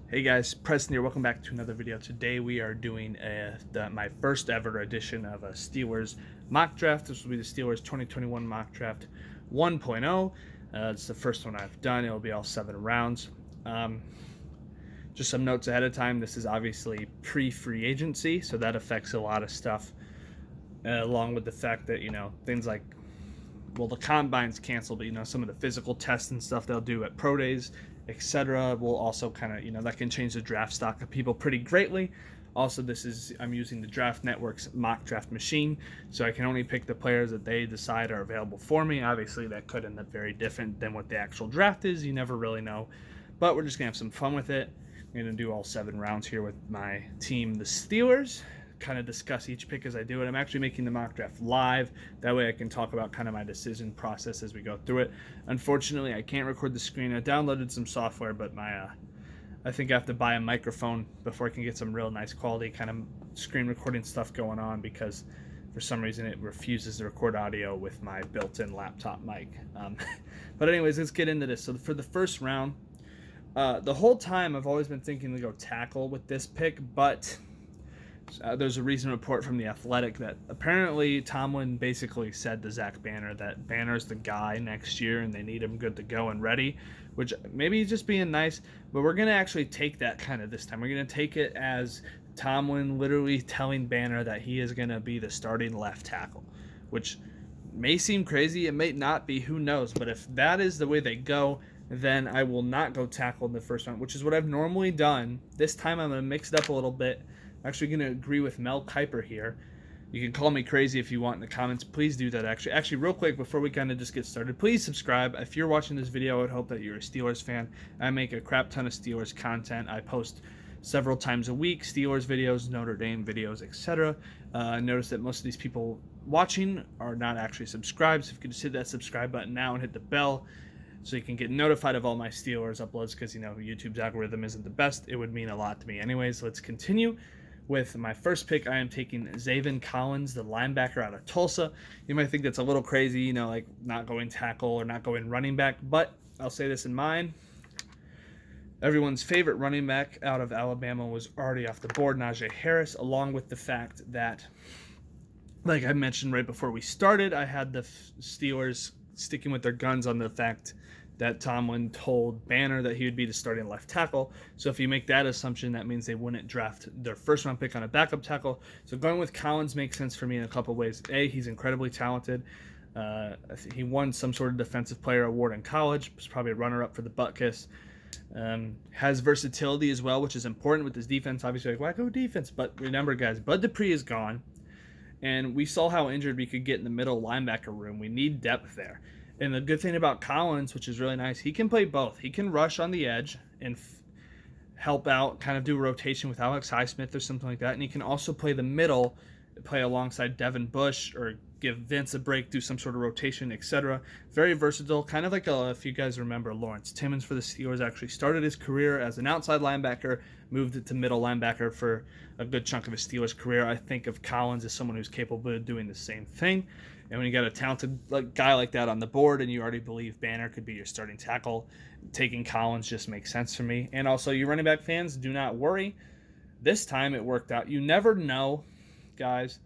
Hey guys, Preston here. Welcome back to another video. Today we are doing my first ever edition of a Steelers mock draft. This will be the Steelers 2021 mock draft 1.0. It's the first one I've done. It'll be all 7 rounds. Just some notes ahead of time. This is obviously pre-free agency, so that affects a lot of stuff. Along with the fact that, things like, well, the combine's canceled, but, some of the physical tests and stuff they'll do at pro days, etc. will also kind of, that can change the draft stock of people pretty greatly. Also, I'm using the Draft Network's mock draft machine, so I can only pick the players that they decide are available for me. Obviously, that could end up very different than what the actual draft is. You never really know, but we're just going to have some fun with it. I'm going to do all 7 rounds here with my team, the Steelers, kind of discuss each pick as I do it. I'm actually making the mock draft live. That way I can talk about kind of my decision process as we go through it. Unfortunately, I can't record the screen. I downloaded some software, but I think I have to buy a microphone before I can get some real nice quality kind of screen recording stuff going on, because for some reason it refuses to record audio with my built-in laptop mic. But anyways, let's get into this. So for the first round, the whole time I've always been thinking to go tackle with this pick, but there's a recent report from The Athletic that apparently Tomlin basically said to Zach Banner that Banner's the guy next year and they need him good to go and ready, which maybe he's just being nice, but we're going to actually take that kind of this time. We're going to take it as Tomlin literally telling Banner that he is going to be the starting left tackle, which may seem crazy. It may not be, who knows, but if that is the way they go, then I will not go tackle in the first round, which is what I've normally done. This time I'm going to mix it up a little bit. I'm actually going to agree with Mel Kiper here. You can call me crazy if you want in the comments. Please do that. Actually, real quick, before we kind of just get started, please subscribe. If you're watching this video, I would hope that you're a Steelers fan. I make a crap ton of Steelers content. I post several times a week, Steelers videos, Notre Dame videos, etc. Notice that most of these people watching are not actually subscribed, so if you could just hit that subscribe button now and hit the bell so you can get notified of all my Steelers uploads, because, YouTube's algorithm isn't the best. It would mean a lot to me. Anyways, let's continue. With my first pick, I am taking Zaven Collins, the linebacker out of Tulsa. You might think that's a little crazy, like not going tackle or not going running back, but I'll say this in mind. Everyone's favorite running back out of Alabama was already off the board, Najee Harris, along with the fact that, like I mentioned right before we started, I had the Steelers sticking with their guns on the fact that Tomlin told Banner that he would be the starting left tackle. So if you make that assumption, that means they wouldn't draft their first round pick on a backup tackle. So going with Collins makes sense for me in a couple of ways. A, he's incredibly talented. He won some sort of defensive player award in college. Was probably a runner-up for the Butkus. Has versatility as well, which is important with his defense. Obviously, like, why go defense? But remember, guys, Bud Dupree is gone. And we saw how injured we could get in the middle linebacker room. We need depth there. And the good thing about Collins, which is really nice, he can play both. He can rush on the edge and help out, kind of do a rotation with Alex Highsmith or something like that. And he can also play the middle, play alongside Devin Bush, or give Vince a break, do some sort of rotation, etc. Very versatile, kind of like if you guys remember, Lawrence Timmons for the Steelers actually started his career as an outside linebacker, moved it to middle linebacker for a good chunk of his Steelers career. I think of Collins as someone who's capable of doing the same thing. And when you got a talented guy like that on the board and you already believe Banner could be your starting tackle, taking Collins just makes sense for me. And also, you running back fans, do not worry. This time it worked out. You never know, guys.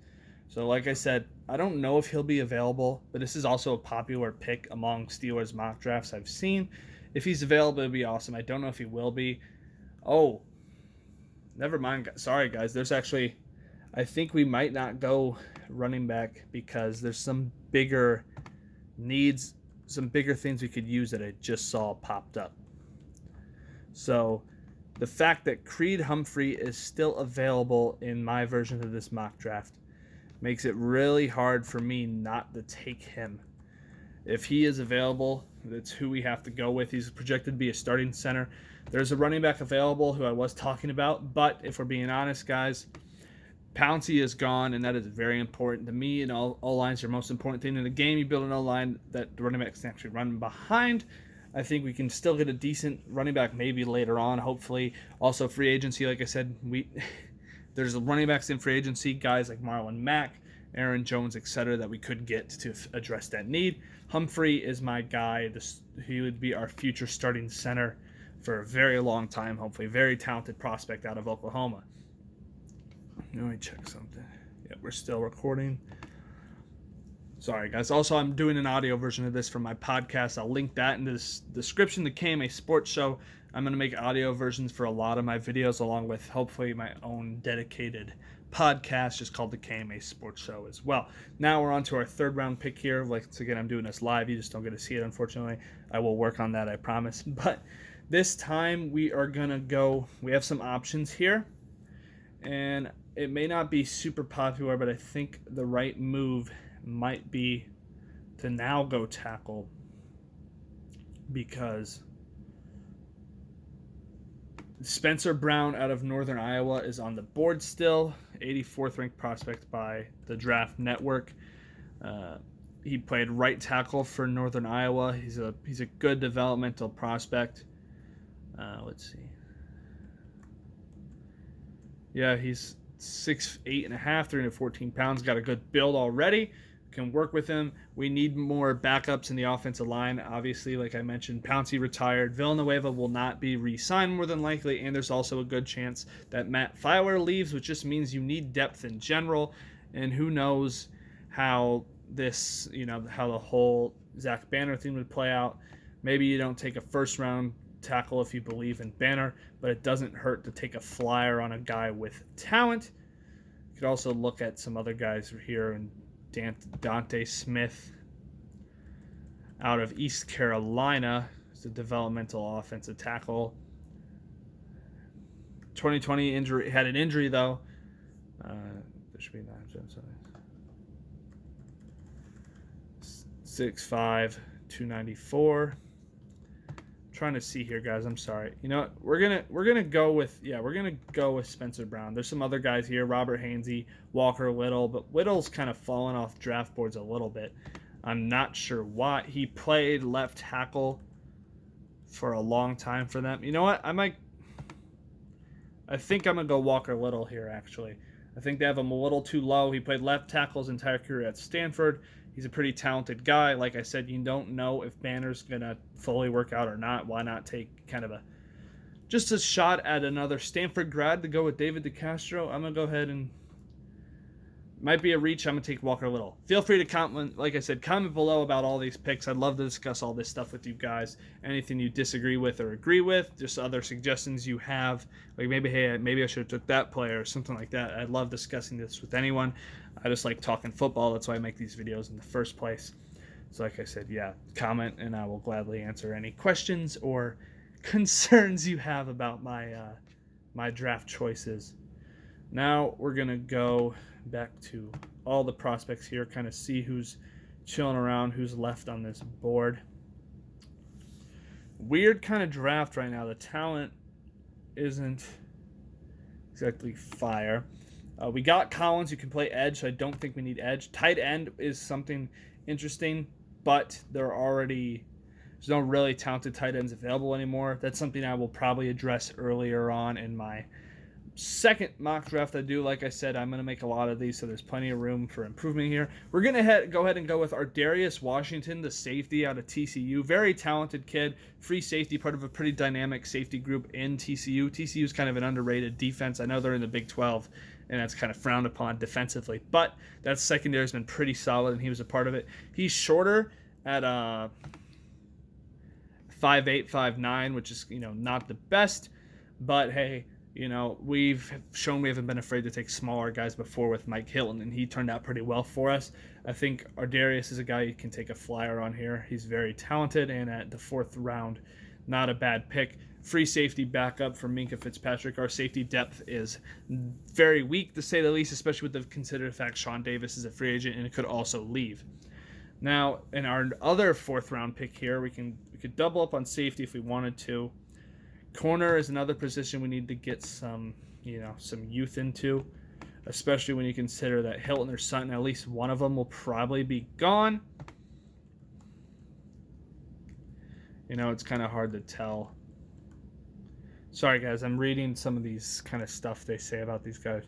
So like I said, I don't know if he'll be available, but this is also a popular pick among Steelers mock drafts I've seen. If he's available, it'd be awesome. I don't know if he will be. Oh, never mind. Sorry, guys. There's actually, I think we might not go running back because there's some bigger needs, some bigger things we could use that I just saw popped up. So the fact that Creed Humphrey is still available in my version of this mock draft makes it really hard for me not to take him. If he is available, that's who we have to go with. He's projected to be a starting center. There's a running back available who I was talking about, but if we're being honest, guys, Pouncey is gone, and that is very important to me. And all lines are the most important thing in the game. You build an O-line that the running backs can actually run behind. I think we can still get a decent running back maybe later on, hopefully. Also, free agency, like I said, there's running backs in free agency, guys like Marlon Mack, Aaron Jones, etc., that we could get to address that need. Humphrey is my guy. He would be our future starting center for a very long time, hopefully. Very talented prospect out of Oklahoma. Let me check something. Yeah, we're still recording. Sorry, guys. Also, I'm doing an audio version of this for my podcast. I'll link that in the description. The KMA Sports Show. I'm going to make audio versions for a lot of my videos, along with hopefully my own dedicated podcast just called the KMA Sports Show as well. Now we're on to our third round pick here. Like, again, I'm doing this live. You just don't get to see it, unfortunately. I will work on that, I promise. But this time we are going to go. We have some options here. And it may not be super popular, but I think the right move might be to now go tackle, because Spencer Brown out of Northern Iowa is on the board still, 84th ranked prospect by the Draft Network. He played right tackle for Northern Iowa. He's a good developmental prospect. Let's see. Yeah, he's 6'8 and a half, 314 pounds. Got a good build already. Can work with him. We need more backups in the offensive line. Obviously, like I mentioned, Pouncey retired. Villanueva will not be re-signed more than likely, and there's also a good chance that Matt Filer leaves, which just means you need depth in general. And who knows how this, how the whole Zach Banner thing would play out. Maybe you don't take a first-round tackle if you believe in Banner, but it doesn't hurt to take a flyer on a guy with talent. You could also look at some other guys here, and Dante Smith out of East Carolina is a developmental offensive tackle. 2020 injury, had an injury though. There should be 6'5", 294. Trying to see here, guys. I'm sorry. You know what? We're gonna go with Spencer Brown. There's some other guys here, Robert Hainsey, Walker Little, but Little's kind of fallen off draft boards a little bit. I'm not sure why. He played left tackle for a long time for them. You know what? I think I'm gonna go Walker Little here. Actually, I think they have him a little too low. He played left tackle his entire career at Stanford. He's a pretty talented guy. Like I said, you don't know if Banner's going to fully work out or not. Why not take kind of just a shot at another Stanford grad to go with David DeCastro? I'm going to go ahead and, might be a reach. I'm going to take Walker Little. Feel free to comment, like I said, comment below about all these picks. I'd love to discuss all this stuff with you guys. Anything you disagree with or agree with, just other suggestions you have. Like maybe, hey, maybe I should have took that player or something like that. I love discussing this with anyone. I just like talking football. That's why I make these videos in the first place. So like I said, yeah, comment and I will gladly answer any questions or concerns you have about my draft choices. Now we're going to go back to all the prospects here, kind of see who's chilling around, who's left on this board. Weird kind of draft right now. The talent isn't exactly fire. We got Collins, who can play edge, so I don't think we need edge. Tight end is something interesting, but there's no really talented tight ends available anymore. That's something I will probably address earlier on in my second mock draft I do. Like I said, I'm going to make a lot of these, so there's plenty of room for improvement here. We're going to go ahead and go with Ardarius Washington, the safety out of TCU. Very talented kid, free safety, part of a pretty dynamic safety group in TCU. TCU is kind of an underrated defense. I know they're in the Big 12, and that's kind of frowned upon defensively, but that secondary has been pretty solid, and he was a part of it. He's shorter at 5'8", 5'9", which is, not the best, but hey, we've shown we haven't been afraid to take smaller guys before with Mike Hilton, and he turned out pretty well for us. I think Ardarius is a guy you can take a flyer on here. He's very talented, and at the 4th round, not a bad pick. Free safety backup for Minkah Fitzpatrick. Our safety depth is very weak, to say the least, especially with the considered fact Sean Davis is a free agent and it could also leave. Now, in our other 4th round pick here, we could double up on safety if we wanted to. Corner is another position we need to get some youth into, especially when you consider that Hilton or Sutton, at least one of them, will probably be gone. It's kind of hard to tell. Sorry, guys, I'm reading some of these kind of stuff they say about these guys.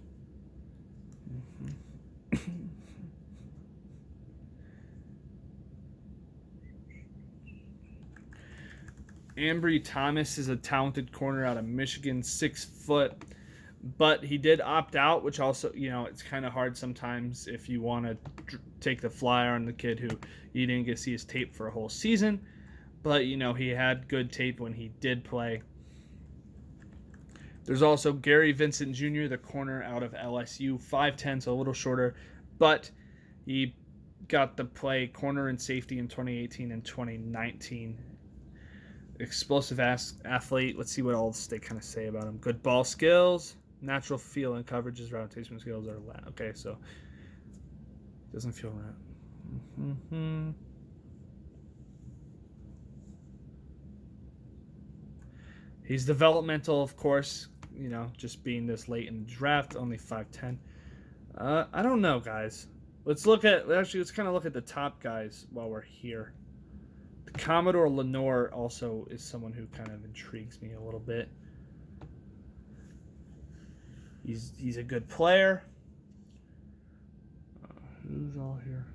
Ambry Thomas is a talented corner out of Michigan, 6 foot. But he did opt out, which also, it's kind of hard sometimes if you want to take the flyer on the kid who you didn't get to see his tape for a whole season. But, he had good tape when he did play. There's also Gary Vincent Jr., the corner out of LSU, 5'10", so a little shorter. But he got to play corner and safety in 2018 and 2019. Explosive athlete. Let's see what else they kind of say about him. Good ball skills. Natural feel and coverages, rotation skills are loud. Okay, so doesn't feel right. He's developmental, of course. Just being this late in the draft, only 5'10". I don't know, guys. Let's kind of look at the top guys while we're here. The Commodore Lenoir also is someone who kind of intrigues me a little bit. He's a good player. Who's all here?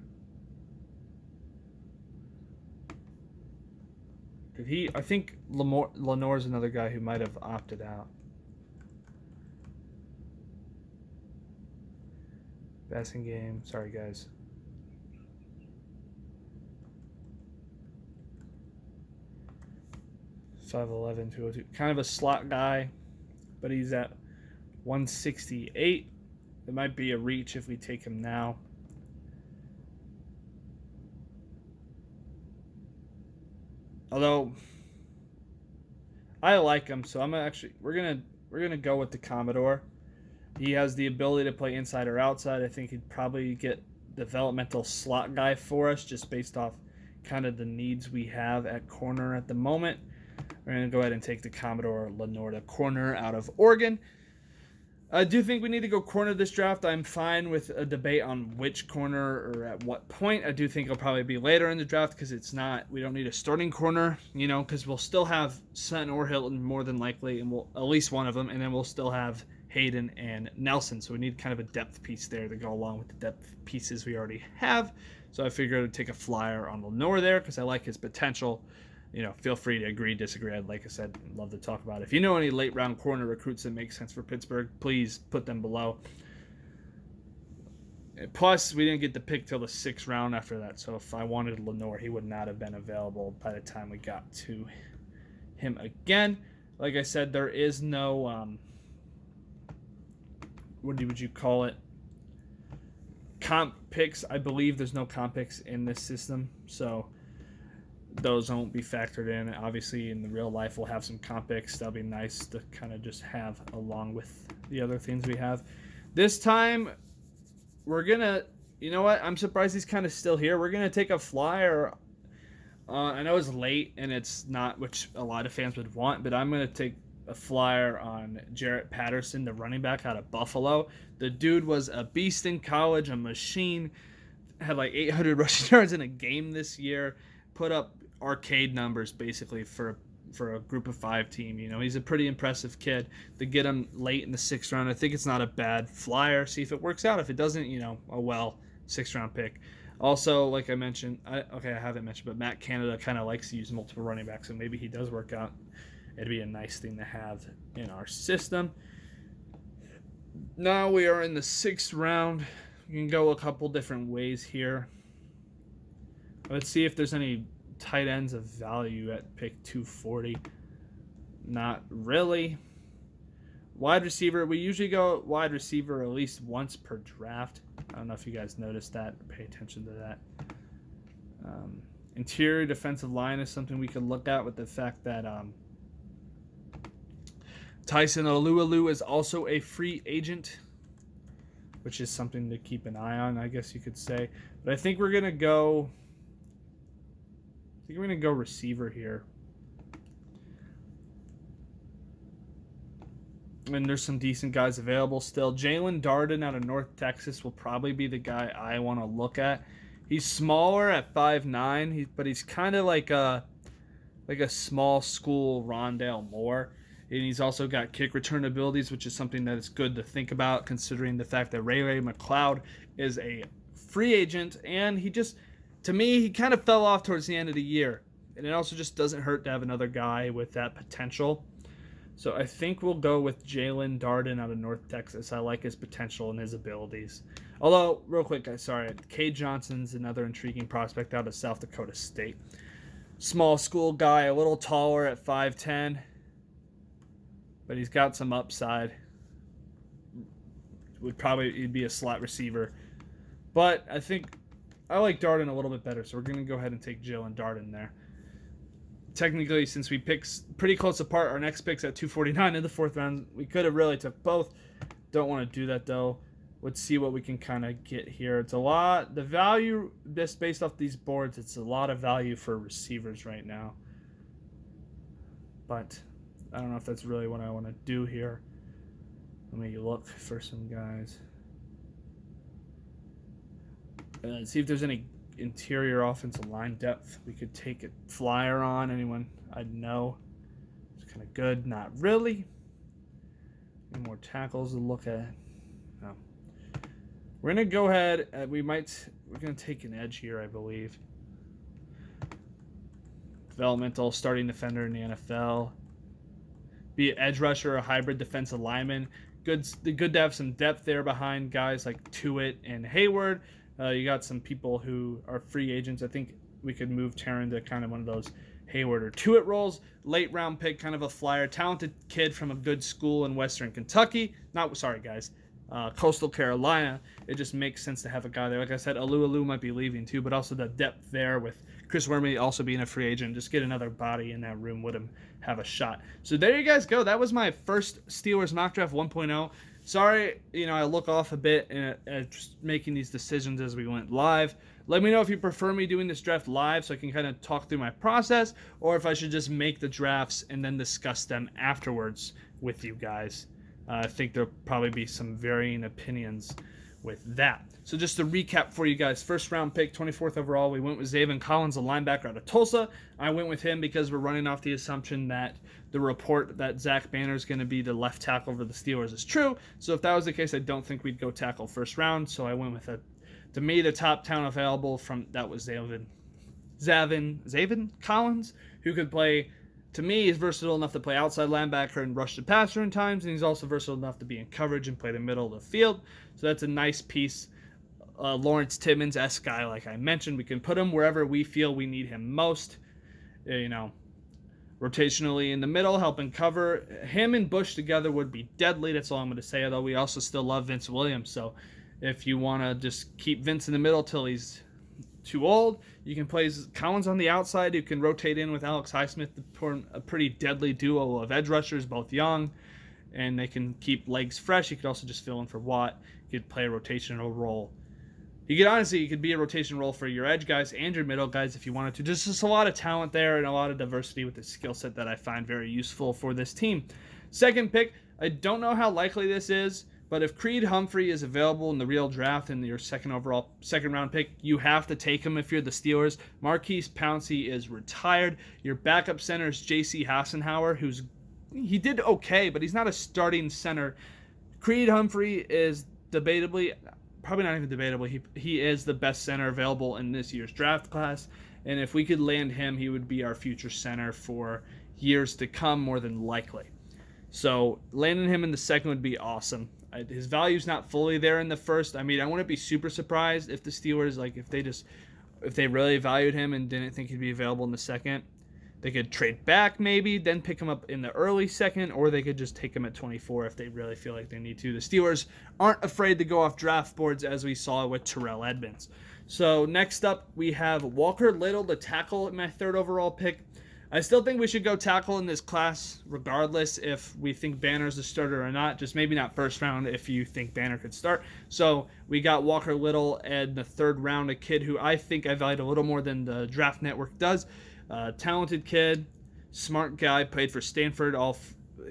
I think Lenoir's another guy who might have opted out. Passing game. Sorry, guys. .5'11", 202. Kind of a slot guy, but he's at 168. It might be a reach if we take him now. Although I like him, so we're gonna go with the Commodore. He has the ability to play inside or outside. I think he'd probably get developmental slot guy for us, just based off kind of the needs we have at corner at the moment. We're gonna go ahead and take the Commodore Lenoir, the corner out of Oregon. I do think we need to go corner this draft. I'm fine with a debate on which corner or at what point. I do think it'll probably be later in the draft because we don't need a starting corner, because we'll still have Sutton or Hilton more than likely, and we'll at least one of them, and then we'll still have Hayden and Nelson. So we need kind of a depth piece there to go along with the depth pieces we already have. So I figured I'd take a flyer on Lenoir there because I like his potential. Feel free to agree, disagree. Like I said, I'd love to talk about it. If you know any late round corner recruits that make sense for Pittsburgh, please put them below. Plus, we didn't get the pick till the 6th round after that. So if I wanted Lenoir, he would not have been available by the time we got to him again. Like I said, there is no, what would you call it? Comp picks. I believe there's no comp picks in this system. So those won't be factored in. Obviously, in the real life, we'll have some comp picks. That'll be nice to kind of just have along with the other things we have. This time, we're going to, I'm surprised he's kind of still here. We're going to take a flyer. I know it's late, and it's not which a lot of fans would want, but I'm going to take a flyer on Jaret Patterson, the running back out of Buffalo. The dude was a beast in college, a machine, had like 800 rushing yards in a game this year, put up arcade numbers basically for a group of 5 team. He's a pretty impressive kid. To get him late in the 6th round, I think it's not a bad flyer. See if it works out. If it doesn't, 6th round pick. Also, like I mentioned, I haven't mentioned, but Matt Canada kind of likes to use multiple running backs, so maybe he does work out. It'd be a nice thing to have in our system. Now we are in the 6th round. You can go a couple different ways here. Let's see if there's any tight ends of value at pick 240. Not really. Wide receiver, we usually go wide receiver at least once per draft. I don't know if you guys noticed that. Pay attention to that. Interior defensive line is something we could look at with the fact that Tyson Alualu is also a free agent, which is something to keep an eye on, I guess you could say. But I think we're going to go receiver here. And there's some decent guys available still. Jaelon Darden out of North Texas will probably be the guy I want to look at. He's smaller at 5'9", but he's kind of like a small school Rondale Moore. And he's also got kick return abilities, which is something that is good to think about considering the fact that Ray McLeod is a free agent. And he kind of fell off towards the end of the year. and it also just doesn't hurt to have another guy with that potential. So I think we'll go with Jaelon Darden out of North Texas. I like his potential and his abilities. Although, real quick, guys, sorry, Cade Johnson's another intriguing prospect out of South Dakota State. Small school guy, a little taller at 5'10", but he's got some upside. He'd be a slot receiver. But I think I like Darden a little bit better, so we're going to go ahead and take Jaelon Darden there. Technically, since we picked pretty close apart, our next pick's at 249 in the 4th round. We could have really took both. Don't want to do that, though. Let's see what we can kind of get here. It's a lot. The value, just based off these boards, it's a lot of value for receivers right now. But I don't know if that's really what I want to do here. Let me look for some guys. See if there's any interior offensive line depth we could take a flyer on. Anyone I know? It's kind of good. Not really. Any more tackles to look at? No. We're gonna go ahead. We're gonna take an edge here, I believe. Developmental starting defender in the NFL. Be an edge rusher, a hybrid defensive lineman. Good to have some depth there behind guys like Tuitt and Hayward. You got some people who are free agents. I think we could move Tarron to kind of one of those Hayward or Tuitt roles. Late round pick, kind of a flyer. Talented kid from a good school in Western Kentucky. Coastal Carolina. It just makes sense to have a guy there. Like I said, Alu might be leaving too, but also the depth there with Chris Wormley also being a free agent. Just get another body in that room would have a shot. So there you guys go. That was my first Steelers mock draft 1.0. Sorry, I look off a bit at just making these decisions as we went live. Let me know if you prefer me doing this draft live so I can kind of talk through my process, or if I should just make the drafts and then discuss them afterwards with you guys. I think there'll probably be some varying opinions with that. So just to recap for you guys, first round pick, 24th overall, we went with Zaven Collins, a linebacker out of Tulsa. I went with him because we're running off the assumption that the report that Zach Banner is going to be the left tackle for the Steelers is true. So if that was the case, I don't think we'd go tackle first round. So I went with to me, the top talent available that was Zaven Collins, who could play. To me, he's versatile enough to play outside linebacker and rush the passer in times, and he's also versatile enough to be in coverage and play the middle of the field. So that's a nice piece. Lawrence Timmons-esque guy, like I mentioned. We can put him wherever we feel we need him most. Rotationally in the middle, helping cover. Him and Bush together would be deadly. That's all I'm going to say, although we also still love Vince Williams. So if you want to just keep Vince in the middle till he's too old, you can play Collins on the outside, who can rotate in with Alex Highsmith to form a pretty deadly duo of edge rushers, both young, and they can keep legs fresh. You could also just fill in for Watt. You could play a rotational role. You could be a rotation role for your edge guys and your middle guys if you wanted to. There's just a lot of talent there and a lot of diversity with the skill set that I find very useful for this team. Second pick, I don't know how likely this is, but if Creed Humphrey is available in the real draft in your second round pick, you have to take him if you're the Steelers. Marquise Pouncey is retired. Your backup center is J.C. Hassenauer, he did okay, but he's not a starting center. Creed Humphrey is probably not even debatable. He is the best center available in this year's draft class, and if we could land him, he would be our future center for years to come, more than likely. So landing him in the second would be awesome. His value's not fully there in the first. I wouldn't be super surprised if the Steelers, if they really valued him and didn't think he'd be available in the second. They could trade back maybe, then pick him up in the early second, or they could just take him at 24 if they really feel like they need to. The Steelers aren't afraid to go off draft boards, as we saw with Terrell Edmunds. So next up, we have Walker Little, the tackle, at my third overall pick. I still think we should go tackle in this class, regardless if we think Banner's the starter or not. Just maybe not first round if you think Banner could start. So we got Walker Little in the third round, a kid who I think I valued a little more than the Draft Network does. Talented kid, smart guy, played for Stanford.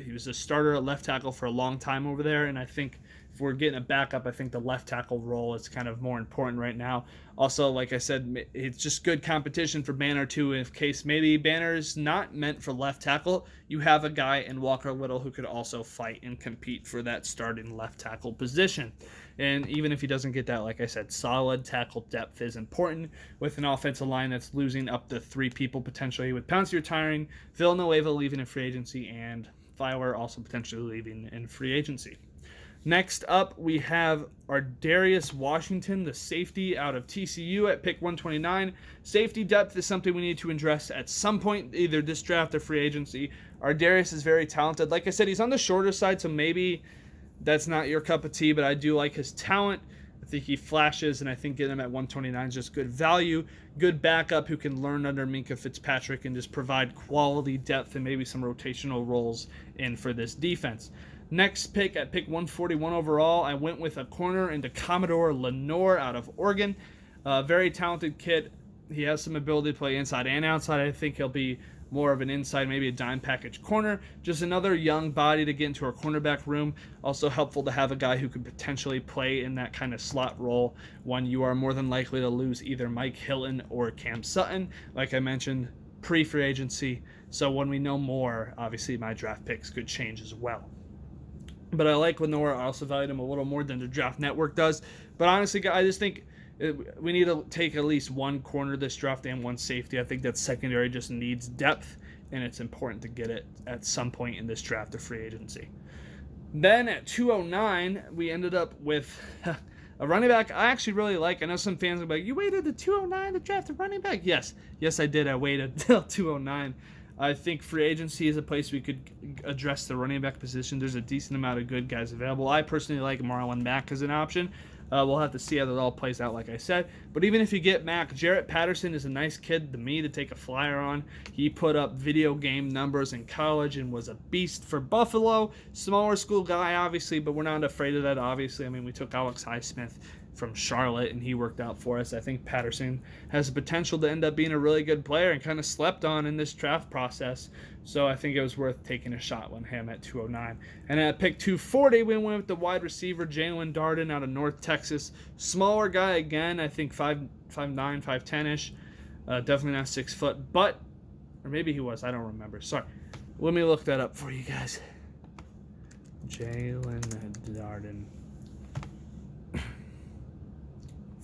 he was a starter at left tackle for a long time over there, and I think if we're getting a backup, I think the left tackle role is kind of more important right now. Also, like I said, it's just good competition for Banner too. In case maybe Banner is not meant for left tackle, you have a guy in Walker Little who could also fight and compete for that starting left tackle position. And even if he doesn't get that, like I said, solid tackle depth is important with an offensive line that's losing up to 3 people potentially, with Pouncey retiring, Villanueva leaving in free agency, and Fowler also potentially leaving in free agency. Next up, we have our Darius Washington, the safety out of TCU at pick 129. Safety depth is something we need to address at some point, either this draft or free agency. Our Darius is very talented. Like I said, he's on the shorter side, so maybe that's not your cup of tea, but I do like his talent. I think he flashes, and I think getting him at 129 is just good value. Good backup who can learn under Minkah Fitzpatrick and just provide quality depth and maybe some rotational roles in for this defense. Next pick, at pick 141 overall, I went with a corner into Commodore Lenoir out of Oregon. Very talented kid. He has some ability to play inside and outside. I think he'll be more of an inside, maybe a dime package corner. Just another young body to get into our cornerback room. Also helpful to have a guy who could potentially play in that kind of slot role when you are more than likely to lose either Mike Hilton or Cam Sutton, like I mentioned, pre-free agency. So when we know more, obviously my draft picks could change as well. But I like Lenoir. I also valued him a little more than the Draft Network does. But honestly, I just think we need to take at least one corner this draft and one safety. I think that secondary just needs depth, and it's important to get it at some point in this draft or free agency. Then at 209, we ended up with a running back I actually really like. I know some fans will be like, you waited to 209 to draft a running back? Yes, I did. I waited until 209. I think free agency is a place we could address the running back position. There's a decent amount of good guys available. I personally like Marlon Mack as an option. We'll have to see how that all plays out, like I said. But even if you get Mack, Jaret Patterson is a nice kid to me to take a flyer on. He put up video game numbers in college and was a beast for Buffalo. Smaller school guy, obviously, but we're not afraid of that, obviously. I mean, we took Alex Highsmith from Charlotte, and he worked out for us. I think Patterson has the potential to end up being a really good player and kind of slept on in this draft process. So I think it was worth taking a shot on him at 209. And at pick 240, we went with the wide receiver Jaelon Darden out of North Texas. Smaller guy again, I think 5'9", 5'10"-ish. Definitely not 6 foot, but, or maybe he was, I don't remember. Sorry. Let me look that up for you guys. Jaelon Darden.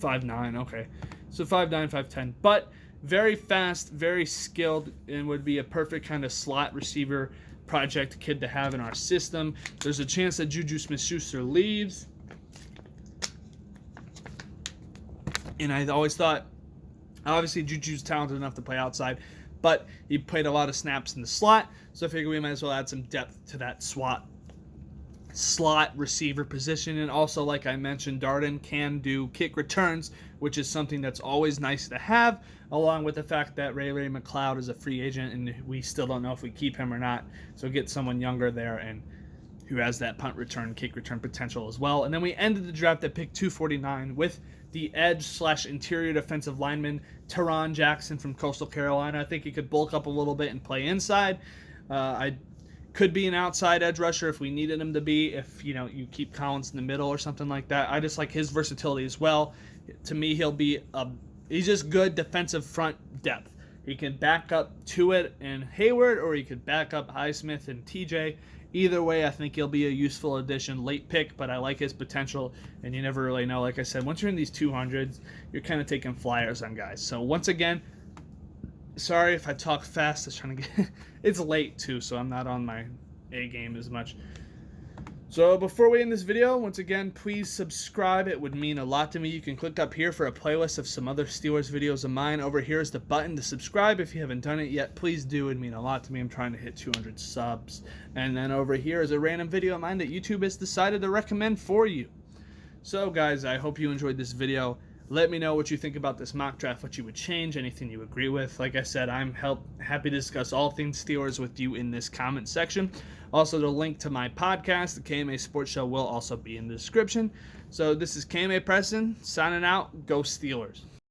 5'9", okay. So 5'9", 5'10", but very fast, very skilled, and would be a perfect kind of slot receiver project kid to have in our system. There's a chance that Juju Smith-Schuster leaves. And I always thought, obviously Juju's talented enough to play outside, but he played a lot of snaps in the slot, so I figured we might as well add some depth to that slot receiver position. And also, like I mentioned, Darden can do kick returns, which is something that's always nice to have, along with the fact that Ray McLeod is a free agent and we still don't know if we keep him or not. So get someone younger there and who has that punt return, kick return potential as well. And then we ended the draft at pick 249 with the edge/interior defensive lineman Tarron Jackson from Coastal Carolina. I think he could bulk up a little bit and play inside. I could be an outside edge rusher if we needed him to be, if you keep Collins in the middle or something like that. I just like his versatility as well. To me, he's just good defensive front depth. He can back up to it and Hayward, or he could back up Highsmith and TJ. Either way, I think he'll be a useful addition, late pick, but I like his potential, and you never really know. Like I said, once you're in these 200s, you're kind of taking flyers on guys. So once again, sorry if I talk fast. I was trying to get it's late too, so I'm not on my A game as much. So before we end this video, once again, please subscribe. It would mean a lot to me. You can click up here for a playlist of some other Steelers videos of mine. Over here is the button to subscribe. If you haven't done it yet, please do. It would mean a lot to me. I'm trying to hit 200 subs. And then over here is a random video of mine that YouTube has decided to recommend for you. So guys, I hope you enjoyed this video. Let me know what you think about this mock draft, what you would change, anything you agree with. Like I said, I'm happy to discuss all things Steelers with you in this comment section. Also, the link to my podcast, the KMA Sports Show, will also be in the description. So this is KMA Preston signing out. Go Steelers.